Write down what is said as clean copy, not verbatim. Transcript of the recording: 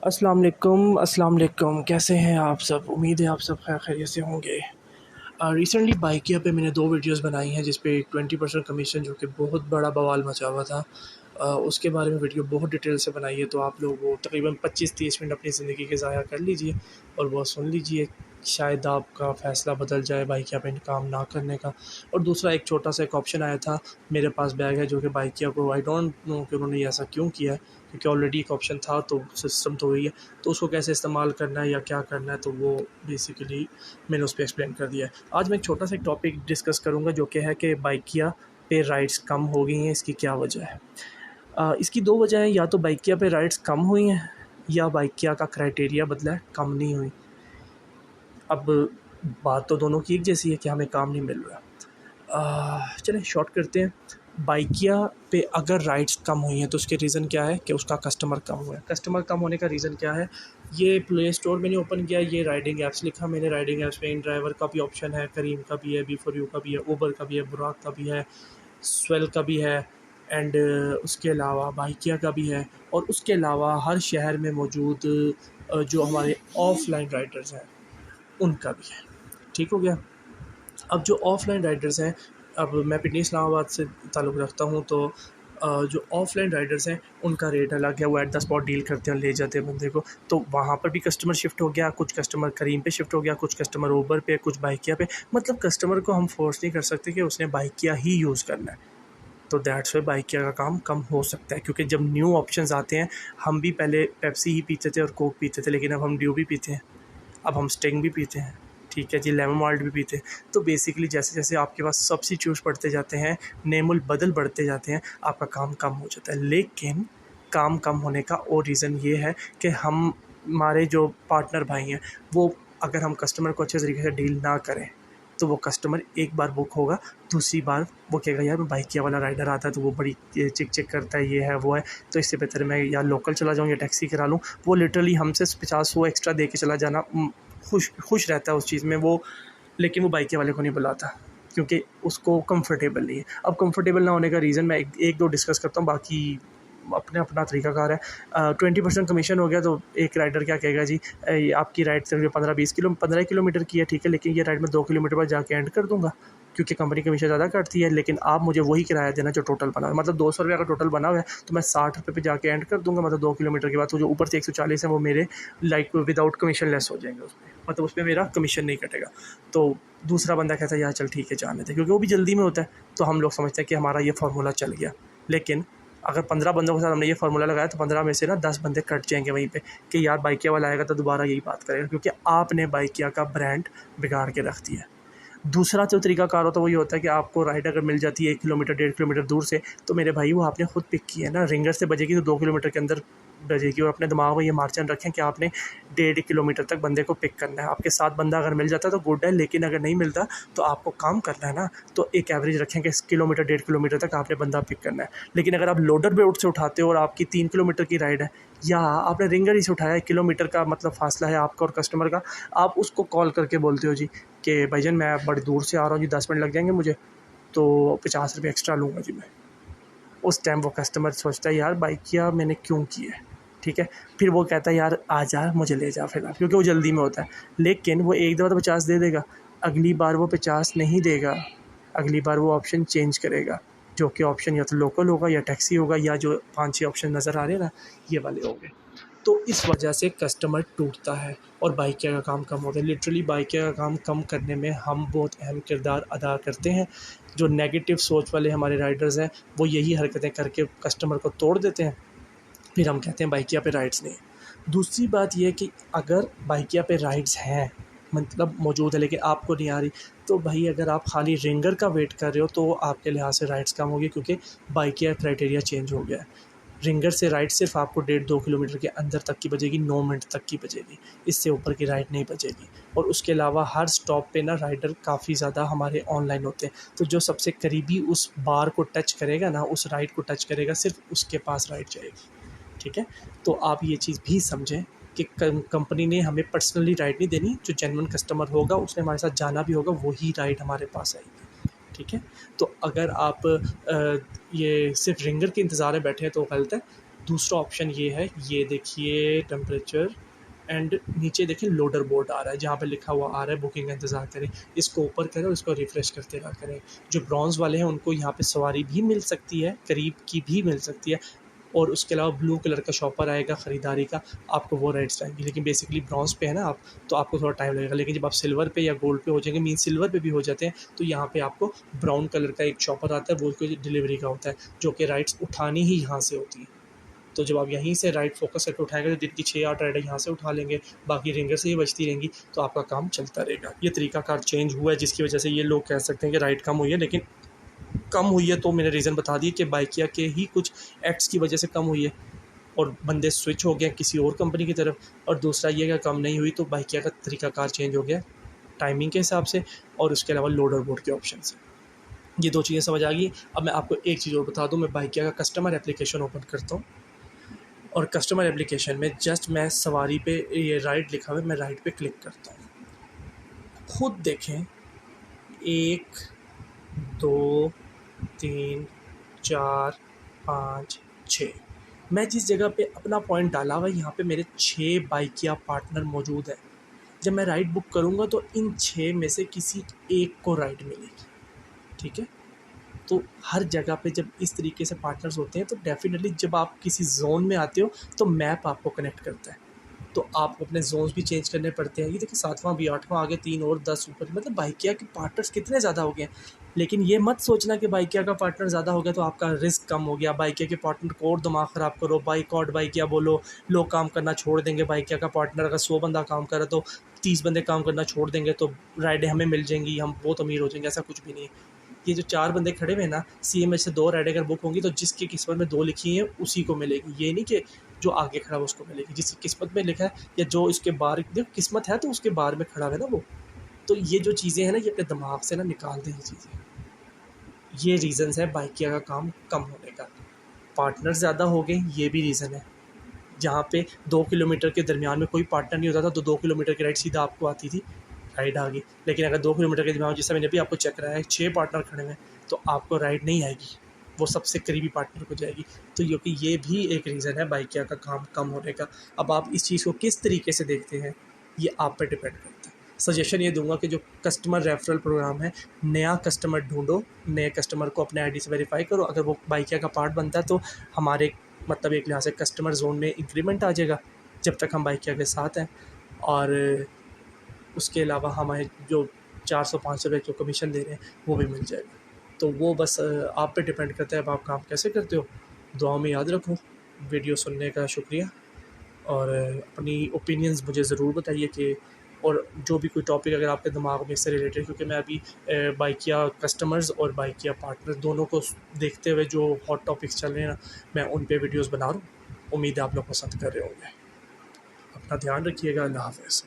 अस्सलाम वालेकुम, कैसे हैं आप सब? उम्मीद है आप सब खैरियत से होंगे। रिसेंटली बाइकिया पे मैंने 2 वीडियोस बनाई हैं जिस पे 20% कमीशन जो कि बहुत बड़ा बवाल मचा हुआ था। उसके बारे में वीडियो बहुत डिटेल से बनाई है, तो आप लोग वो तकरीबन 25-30 मिनट अपनी ज़िंदगी के ज़ाया कर लीजिए और वो सुन लीजिए। शायद आपका फ़ैसला बदल जाए बाइकिया पे काम ना करने का। और दूसरा एक छोटा सा एक ऑप्शन आया था, मेरे पास बैग है जो कि बाइकिया को आई डोंट नो कि उन्होंने ऐसा क्यों किया है, क्योंकि ऑलरेडी एक ऑप्शन था तो सिस्टम तो वही है। तो उसको कैसे इस्तेमाल करना है या क्या करना है, तो वो बेसिकली मैंने उस पे एक्सप्लेन कर दिया है। आज मैं एक छोटा सा एक टॉपिक डिस्कस करूँगा जो कि है कि बाइकिया पे राइड्स कम हो गई हैं, इसकी क्या वजह है? इसकी 2 वजह हैं, या तो बाइकिया पे राइड्स कम हुई हैं या बाइकिया का क्राइटेरिया बदला है, कम नहीं हुई। अब बात तो दोनों की एक जैसी है कि हमें काम नहीं मिल रहा। चलें शॉर्ट करते हैं। बाइकिया पे अगर राइड्स कम हुई हैं तो उसके रीज़न क्या है कि उसका कस्टमर कम हुआ है। कस्टमर कम होने का रीज़न क्या है? ये प्ले स्टोर मैंने ओपन किया, ये राइडिंग ऐप्स लिखा मैंने, राइडिंग ऐप्स में इन ड्राइवर का भी ऑप्शन है, करीम का भी है, बी फॉर यू का भी है, उबर का भी है, बुराक का भी है, स्वेल का भी है एंड उसके अलावा बाइकिया का भी है। और उसके अलावा हर शहर में मौजूद जो हमारे ऑफलाइन राइडर्स हैं उनका भी है। ठीक हो गया? अब जो ऑफ़लाइन राइडर्स हैं, अब मैं पिंडी इस्लामाबाद से ताल्लुक़ रखता हूँ, तो जो ऑफ़लाइन राइडर्स हैं उनका रेट अलग है, वो एट द स्पॉट डील करते हैं, ले जाते हैं बंदे को। तो वहाँ पर भी कस्टमर शिफ्ट हो गया, कुछ कस्टमर करीम पे शिफ्ट हो गया, कुछ कस्टमर ऊबर पे, कुछ बाइकिया पे। मतलब कस्टमर को हम फ़ोर्स नहीं कर सकते कि उसने बाइकिया ही यूज़ करना है। तो दैट्स व्हाई बाइकिया का काम कम हो सकता है, क्योंकि जब न्यू ऑप्शंस आते हैं, हम भी पहले पेप्सी ही पीते थे और कोक पीते थे, लेकिन अब हम ड्यू भी पीते हैं, अब हम स्टिंग भी पीते हैं, ठीक है जी, लेमन माल्ट भी पीते हैं। तो बेसिकली जैसे-जैसे आपके पास सब्स्टिट्यूट्स बढ़ते जाते हैं, नेमुल बदल बढ़ते जाते हैं, आपका काम कम हो जाता है। लेकिन काम कम होने का और रीज़न ये है कि हमारे जो पार्टनर भाई हैं, वो अगर हम कस्टमर को अच्छे तरीके से डील ना करें, तो वो कस्टमर एक बार बुक होगा, दूसरी बार वो कहेगा यार बाइकिया वाला राइडर आता है तो वो बड़ी चिक-चिक करता है, ये है, वो है, तो इससे बेहतर मैं या लोकल चला जाऊँ या टैक्सी करा लूँ। वो लिटरली हमसे 50-100 एक्स्ट्रा दे के चला जाना खुश रहता है उस चीज़ में वो, लेकिन वो बाइकिया वाले को नहीं बुलाता क्योंकि उसको कंफर्टेबल नहीं है। अब कंफर्टेबल ना होने का रीज़न मैं एक दो डिस्कस करता हूँ, बाकी अपने अपना तरीक़ाकार है। 20% कमीशन हो गया तो एक राइडर क्या कहेगा जी, ये आपकी राइड सिर्फ 15 किलोमीटर की है, ठीक है, लेकिन ये राइड मैं 2 किलोमीटर बाद जाके एंड कर दूँगा क्योंकि कंपनी कमीशन ज़्यादा काटती है, लेकिन आप मुझे वही किराया देना जो टोटल बना हुआ है। मतलब 200 रुपये का टोटल बना हुआ है तो मैं 60 रुपये पे जाके एंड कर दूँगा, मतलब 2 किलोमीटर के बाद। तो जो ऊपर से 140 है वो मेरे लाइक विदाउट कमीशन लेस हो जाएंगे उसमें, मतलब उसमें मेरा कमीशन नहीं कटेगा। तो दूसरा बंदा कहता है यार चल ठीक है जाने दे, क्योंकि वो भी जल्दी में होता है, तो हम लोग समझते हैं कि हमारा ये फार्मूला चल गया। लेकिन अगर 15 बंदों के साथ हमने ये फार्मूला लगाया तो 15 में से ना 10 बंदे कट जाएंगे वहीं पे कि यार बाइकिया वाला आएगा तो दोबारा यही बात करेगा, क्योंकि आपने बाइकिया का ब्रांड बिगाड़ के रख दिया है। दूसरा जो तरीकाकार होता है वो ये होता है कि आपको राइड अगर मिल जाती है 1 किलोमीटर 1.5 किलोमीटर दूर से, तो मेरे भाई वो आपने खुद पिक की है ना, रिंगर से बजेगी तो 2 किलोमीटर के अंदर बजेगी। और अपने दिमाग में ये मार्जिन रखें कि आपने 1.5 किलोमीटर तक बंदे को पिक करना है। आपके साथ बंदा अगर मिल जाता है तो गुड है, लेकिन अगर नहीं मिलता तो आपको काम करना है ना, तो एक एवरेज रखें कि किलोमीटर 1.5 किलोमीटर तक आपने बंदा पिक करना है। लेकिन अगर आप लोडर बोट से उठाते हो और आपकी 3 किलोमीटर की राइड है, या आपने रिंगर ही से उठाया, 1 किलोमीटर का मतलब फासला है आपका और कस्टमर का, आप उसको कॉल करके बोलते हो जी कि भाईजान मैं बड़ी दूर से आ रहा हूँ जी, 10 मिनट लग जाएंगे मुझे, तो 50 रुपये एक्स्ट्रा लूँगा जी मैं। उस टाइम वो कस्टमर सोचता है यार बाइकिया मैंने क्यों की है, ठीक है। फिर वो कहता है यार आ जा मुझे ले जा फिलहाल, क्योंकि वो जल्दी में होता है। लेकिन वो एक दफ़ा तो 50 दे देगा, अगली बार वो 50 नहीं देगा, अगली बार वो ऑप्शन चेंज करेगा, जो कि ऑप्शन या तो लोकल होगा या टैक्सी होगा, या जो 5-6 ऑप्शन नज़र आ रहे हैं ना ये वाले होंगे। तो इस वजह से कस्टमर टूटता है और बाइकिया का काम कम होता है। लिटरली बाइकिया का काम कम करने में हम बहुत अहम किरदार अदा करते हैं। जो नेगेटिव सोच वाले हमारे राइडर्स हैं वो यही हरकतें करके कस्टमर को तोड़ देते हैं, फिर हम कहते हैं बाइकिया पे राइड्स नहीं है। दूसरी बात ये कि अगर बाइकिया पे राइड्स हैं, मतलब मौजूद है, लेकिन आपको नहीं आ रही, तो भाई अगर आप खाली रिंगर का वेट कर रहे हो तो आपके लिहाज से राइड्स कम होगी, क्योंकि बाइकिया क्राइटेरिया चेंज हो गया है। रिंगर से राइड सिर्फ आपको 1.5-2 किलोमीटर के अंदर तक की बजेगी, 9 मिनट तक की बजेगी, इससे ऊपर की राइड नहीं बजेगी। और उसके अलावा हर स्टॉप पे ना राइडर काफ़ी ज़्यादा हमारे ऑनलाइन होते हैं, तो जो सबसे करीबी उस बार को टच करेगा ना, उस राइड को टच करेगा, सिर्फ उसके पास राइड जाएगी, ठीक है। तो आप ये चीज़ भी समझें कि कंपनी ने हमें पर्सनली राइड नहीं देनी, जो जेन्युइन कस्टमर होगा उसने हमारे साथ जाना भी होगा, वही राइड हमारे पास आएगी, ठीक है। तो अगर आप ये सिर्फ रिंगर के इंतज़ार में बैठे हैं तो गलत है। दूसरा ऑप्शन ये है, ये देखिए टेम्परेचर एंड नीचे देखें लोडर बोर्ड आ रहा है, जहाँ पे लिखा हुआ आ रहा है बुकिंग का इंतज़ार करें। इसको ऊपर करें और इसको रिफ़्रेश करते रहा करें। जो ब्रॉन्ज़ वाले हैं उनको यहाँ पे सवारी भी मिल सकती है, करीब की भी मिल सकती है, और उसके अलावा ब्लू कलर का शॉपर आएगा ख़रीदारी का, आपको वो राइड्स आएँगी। लेकिन बेसिकली ब्रॉन्ज़ पे है ना आप, तो आपको थोड़ा टाइम लगेगा। लेकिन जब आप सिल्वर पे या गोल्ड पे हो जाएँगे, मीन्स सिल्वर पे भी हो जाते हैं, तो यहाँ पे आपको ब्राउन कलर का एक शॉपर आता है, वो उसको डिलीवरी का होता है, जो कि राइड्स उठानी ही यहाँ से होती है। तो जब आप यहीं से राइड फ़ोकस करके उठाएँगे, तो दिन की 6-8 राइडें यहाँ से उठा लेंगे, बाकी रिंगर से ही बचती रहेंगी, तो आपका काम चलता रहेगा। ये तरीकाकार चेंज हुआ है, जिसकी वजह से ये लोग कह सकते हैं कि राइड कम हुई है, लेकिन कम हुई है तो मैंने रीज़न बता दिए कि बाइकिया के ही कुछ एक्ट्स की वजह से कम हुई है, और बंदे स्विच हो गए किसी और कंपनी की तरफ। और दूसरा ये कि कम नहीं हुई तो बाइकिया का तरीकाकार चेंज हो गया टाइमिंग के हिसाब से, और उसके अलावा लोडर बोर्ड के ऑप्शन से। ये 2 चीज़ें समझ आ गई। अब मैं आपको एक चीज़ और बता दूँ, मैं बाइकिया का कस्टमर एप्लीकेशन ओपन करता हूँ, और कस्टमर एप्लीकेशन में जस्ट मैं सवारी पे ये राइड लिखा हुआ है, मैं राइड पे क्लिक करता हूँ। खुद देखें, 1, 2, 3, 4, 5, 6, मैं जिस जगह पे अपना पॉइंट डाला हुआ है, यहाँ पे मेरे 6 बाइकिया पार्टनर मौजूद हैं। जब मैं राइड बुक करूँगा तो इन 6 में से किसी एक को राइड मिलेगी, ठीक है? तो हर जगह पे जब इस तरीके से पार्टनर्स होते हैं, तो डेफ़िनेटली जब आप किसी ज़ोन में आते हो, तो मैप आपको कनेक्ट करता है। तो आपको अपने ज़ोन्स भी चेंज करने पड़ते हैं। ये देखिए 7वाँ भी 8वाँ आगे 3 और 10 ऊपर, मतलब बाइकिया के पार्टनर्स कितने ज़्यादा हो गए हैं। लेकिन ये मत सोचना कि बाइकिया का पार्टनर ज़्यादा हो गया तो आपका रिस्क कम हो गया। बाइकिया के पार्टनर को और दिमाग ख़राब करो, बाइकॉट बाइकिया बोलो, लोग काम करना छोड़ देंगे। बाइकिया का पार्टनर अगर 100 बंदा काम कर रहा है तो 30 बंदे काम करना छोड़ देंगे, तो राइडें हमें मिल जाएँगी, हम बहुत अमीर हो जाएँगे, ऐसा कुछ भी नहीं है। ये जो 4 बंदे खड़े हुए हैं ना, सीएमएच से 2 राइड अगर बुक होंगी तो जिसकी किस्मत में 2 लिखी हैं उसी को मिलेगी। ये नहीं कि जो आगे खड़ा है उसको मिलेगी, जिसकी किस्मत में लिखा है या जो इसके बाहर, देखो किस्मत है तो उसके बाहर में खड़ा है ना वो। तो ये जो चीज़ें हैं ना, ये अपने दिमाग से ना निकाल दें ये चीज़ें। ये रीज़न्स है बाइकिया का काम कम होने का। पार्टनर ज़्यादा हो गए, ये भी रीज़न है। जहाँ पे 2 किलोमीटर के दरमियान में कोई पार्टनर नहीं होता था, तो 2 किलोमीटर की राइड सीधा आपको आती थी, राइड आ गई। लेकिन अगर 2 किलोमीटर के दरमियान, जैसे मैंने भी आपको चेक कराया है, 6 पार्टनर खड़े हुए हैं, तो आपको राइड नहीं आएगी, वो सबसे करीबी पार्टनर को जाएगी। तो क्योंकि ये भी एक रीज़न है बाइकिया का काम कम होने का। अब आप इस चीज़ को किस तरीके से देखते हैं, ये आप पे डिपेंड करता है। सजेशन ये दूँगा कि जो कस्टमर रेफरल प्रोग्राम है, नया कस्टमर ढूँढो, नए कस्टमर को अपने आईडी से वेरीफ़ाई करो। अगर वो बाइकिया का पार्ट बनता है तो हमारे, मतलब एक लिहाज से कस्टमर ज़ोन में इंक्रीमेंट आ जाएगा, जब तक हम बाइकिया के साथ हैं। और उसके अलावा हमें जो 400-500 रुपये जो कमीशन दे रहे हैं वो भी मिल जाएगा। तो वो बस आप पे डिपेंड करता है अब आप काम कैसे करते हो। दुआओं में याद रखो। वीडियो सुनने का शुक्रिया, और अपनी ओपिनियंस मुझे ज़रूर बताइए कि, और जो भी कोई टॉपिक अगर आपके दिमाग में इससे रिलेटेड, क्योंकि मैं अभी बाइकिया कस्टमर्स और बाइकिया पार्टनर दोनों को देखते हुए जो हॉट टॉपिक्स चल रहे हैं ना, मैं उन पे वीडियोज़ बना रहा हूँ। उम्मीद है आप लोग पसंद कर रहे होंगे। अपना ध्यान रखिएगा। अल्लाह हाफ़िज़।